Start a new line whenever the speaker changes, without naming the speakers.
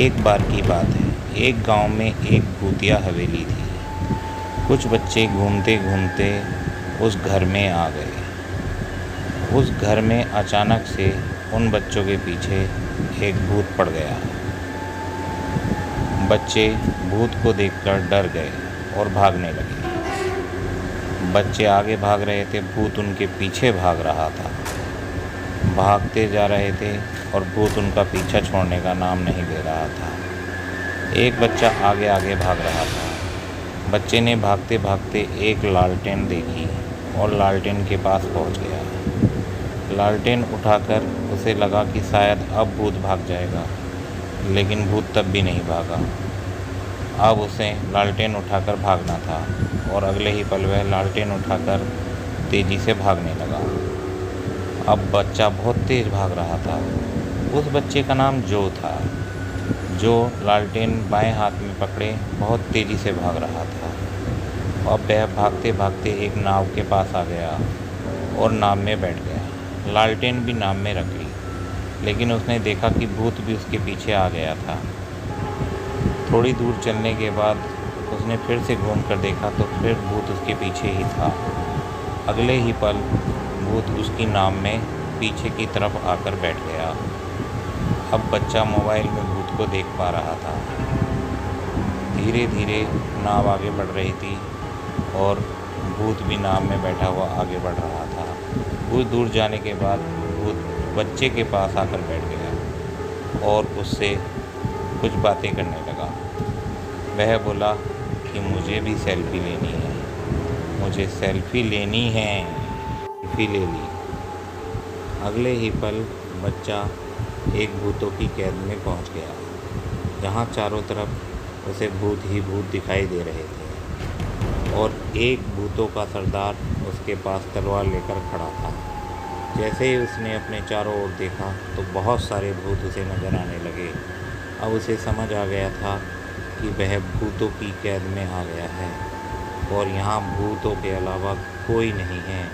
एक बार की बात है, एक गांव में एक भूतिया हवेली थी। कुछ बच्चे घूमते घूमते उस घर में आ गए। उस घर में अचानक से उन बच्चों के पीछे एक भूत पड़ गया। बच्चे भूत को देखकर डर गए और भागने लगे। बच्चे आगे भाग रहे थे, भूत उनके पीछे भाग रहा था। भागते जा रहे थे और भूत उनका पीछा छोड़ने का नाम नहीं ले रहा था। एक बच्चा आगे आगे भाग रहा था। बच्चे ने भागते भागते एक लालटेन देखी और लालटेन के पास पहुंच गया। लालटेन उठाकर उसे लगा कि शायद अब भूत भाग जाएगा, लेकिन भूत तब भी नहीं भागा। अब उसे लालटेन उठाकर भागना था और अगले ही पल वह लालटेन उठाकर तेज़ी से भागने लगा। अब बच्चा बहुत तेज़ भाग रहा था। उस बच्चे का नाम जो था, जो लालटेन बाएं हाथ में पकड़े बहुत तेज़ी से भाग रहा था। अब वह भागते भागते एक नाव के पास आ गया और नाव में बैठ गया। लालटेन भी नाव में रख ली, लेकिन उसने देखा कि भूत भी उसके पीछे आ गया था। थोड़ी दूर चलने के बाद उसने फिर से घूम कर देखा तो फिर भूत उसके पीछे ही था। अगले ही पल भूत उसकी नाव में पीछे की तरफ आकर बैठ गया। अब बच्चा मोबाइल में भूत को देख पा रहा था। धीरे धीरे नाव आगे बढ़ रही थी और भूत भी नाव में बैठा हुआ आगे बढ़ रहा था। कुछ दूर जाने के बाद भूत बच्चे के पास आकर बैठ गया और उससे कुछ बातें करने लगा। वह बोला कि मुझे भी सेल्फ़ी लेनी है, मुझे सेल्फ़ी लेनी है। सेल्फ़ी ले ली। अगले ही पल बच्चा एक भूतों की कैद में पहुंच गया, जहां चारों तरफ उसे भूत ही भूत दिखाई दे रहे थे और एक भूतों का सरदार उसके पास तलवार लेकर खड़ा था। जैसे ही उसने अपने चारों ओर देखा तो बहुत सारे भूत उसे नज़र आने लगे। अब उसे समझ आ गया था कि वह भूतों की कैद में आ गया है और यहाँ भूतों के अलावा कोई नहीं है।